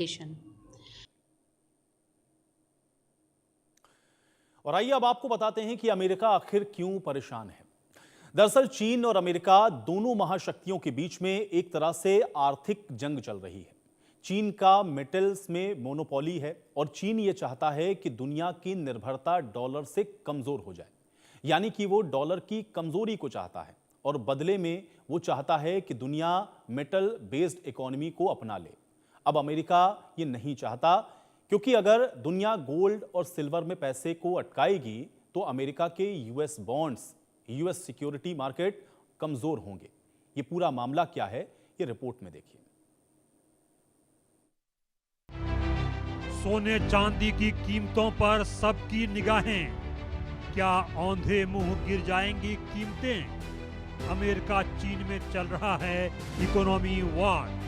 Education. और आइए अब आपको बताते हैं कि अमेरिका आखिर क्यों परेशान है। दरअसल चीन और अमेरिका दोनों महाशक्तियों के बीच में एक तरह से आर्थिक जंग चल रही है। चीन का मेटल्स में मोनोपोली है और चीन ये चाहता है कि दुनिया की निर्भरता डॉलर से कमजोर हो जाए, यानी कि वो डॉलर की कमजोरी को चाहता है और बदले में वो चाहता है कि दुनिया मेटल बेस्ड इकोनॉमी को अपना ले। अब अमेरिका ये नहीं चाहता, क्योंकि अगर दुनिया गोल्ड और सिल्वर में पैसे को अटकाएगी तो अमेरिका के US bonds, US security market कमजोर होंगे। ये पूरा मामला क्या है, ये रिपोर्ट में देखिए। सोने चांदी की कीमतों पर सबकी निगाहें। क्या औंधे मुंह गिर जाएंगी कीमतें? अमेरिका चीन में चल रहा है इकोनॉमी वॉर।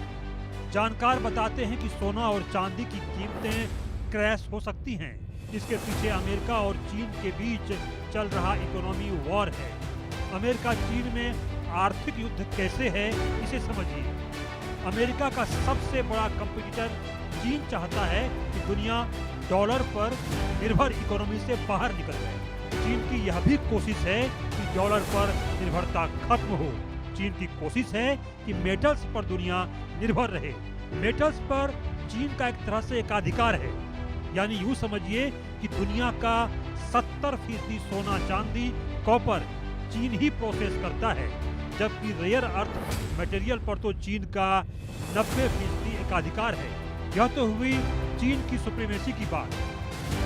जानकार बताते हैं कि सोना और चांदी की कीमतें क्रैश हो सकती हैं। इसके पीछे अमेरिका और चीन के बीच चल रहा इकोनॉमी वॉर है। अमेरिका चीन में आर्थिक युद्ध कैसे है, इसे समझिए। अमेरिका का सबसे बड़ा कंपटीटर चीन चाहता है कि दुनिया डॉलर पर निर्भर इकोनॉमी से बाहर निकल जाए। चीन की यह भी कोशिश है कि डॉलर पर निर्भरता खत्म हो। चीन की कोशिश है कि मेटल्स पर दुनिया निर्भर रहे। मेटल्स पर चीन का एक तरह से एकाधिकार है, यानी यूं समझिए कि दुनिया का 70% सोना चांदी कॉपर चीन ही प्रोसेस करता है, जबकि रेयर अर्थ मटेरियल पर तो चीन का 90% एकाधिकार है। यह तो हुई चीन की सुप्रीमेसी की बात।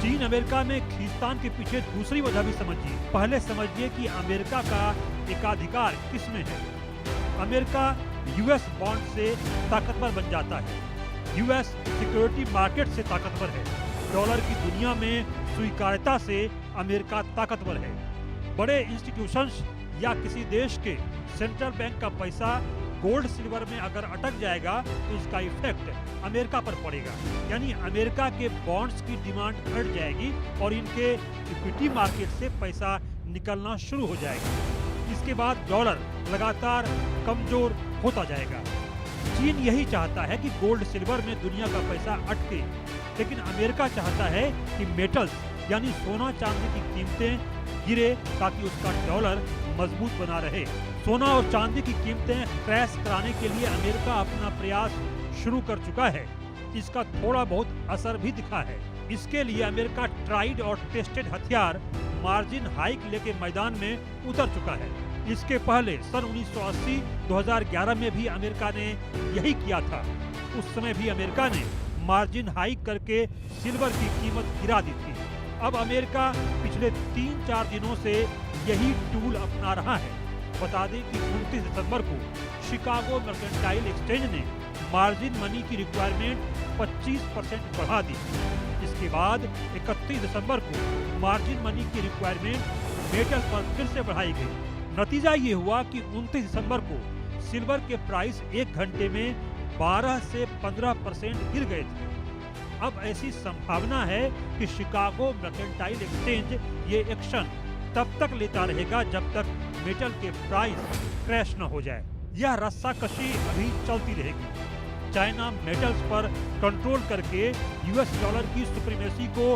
चीन अमेरिका में खींचतान के पीछे दूसरी वजह भी समझिए। पहले समझिए कि अमेरिका का एकाधिकार किस में है। अमेरिका यूएस बॉन्ड से ताकतवर बन जाता है, यूएस सिक्योरिटी मार्केट से ताकतवर है, डॉलर की दुनिया में स्वीकार्यता से अमेरिका ताकतवर है। बड़े इंस्टीट्यूशंस या किसी देश के सेंट्रल बैंक का पैसा गोल्ड सिल्वर में अगर अटक जाएगा तो इसका इफेक्ट अमेरिका पर पड़ेगा, यानी अमेरिका के बॉन्ड्स की डिमांड घट जाएगी और इनके इक्विटी मार्केट से पैसा निकलना शुरू हो जाएगा। इसके बाद डॉलर लगातार कमजोर होता जाएगा। चीन यही चाहता है कि गोल्ड सिल्वर में दुनिया का पैसा अटके, लेकिन अमेरिका चाहता है कि मेटल्स यानी सोना चांदी की कीमतें गिरे ताकि उसका डॉलर मजबूत बना रहे। सोना और चांदी की कीमतें क्रैश कराने के लिए अमेरिका अपना प्रयास शुरू कर चुका है। इसका थोड़ा बहुत असर भी दिखा है। इसके लिए अमेरिका ट्राइड और टेस्टेड हथियार मार्जिन हाइक लेके मैदान में उतर चुका है। इसके पहले सन 1980-2011 में भी अमेरिका ने यही किया था। उस समय भी अमेरिका ने मार्जिन हाइक करके सिल्वर की कीमत गिरा दी थी। अब अमेरिका पिछले 3-4 दिनों से यही टूल अपना रहा है। बता दें कि 29 दिसंबर को शिकागो मर्केंटाइल एक्सचेंज ने मार्जिन मनी की रिक्वायरमेंट 25% बढ़ा दी। इसके बाद 31 दिसंबर को मार्जिन मनी की रिक्वायरमेंट मेटल पर फिर से बढ़ाई गई। नतीजा ये हुआ कि 29 दिसंबर को सिल्वर के प्राइस 1 घंटे में 12 से 15% गिर गए थे। अब ऐसी संभावना है कि शिकागो मर्केंटाइल एक्सचेंज ये एक्शन तब तक लेता रहेगा जब तक मेटल के प्राइस क्रैश न हो जाए। यह रस्साकशी अभी चलती रहेगी। चाइना मेटल्स पर कंट्रोल करके यूएस डॉलर की सुप्रीमेसी को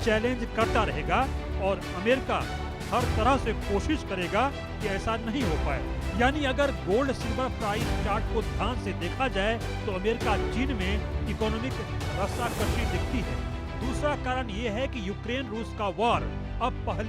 चैलेंज करता रहेगा और अमेरिका हर तरह से कोशिश करेगा कि ऐसा नहीं हो पाए। यानी अगर गोल्ड सिल्वर प्राइस चार्ट को ध्यान से देखा जाए तो अमेरिका चीन में इकोनॉमिक रस्साकशी दिखती है। दूसरा कारण ये है कि यूक्रेन रूस का वॉर अब पहले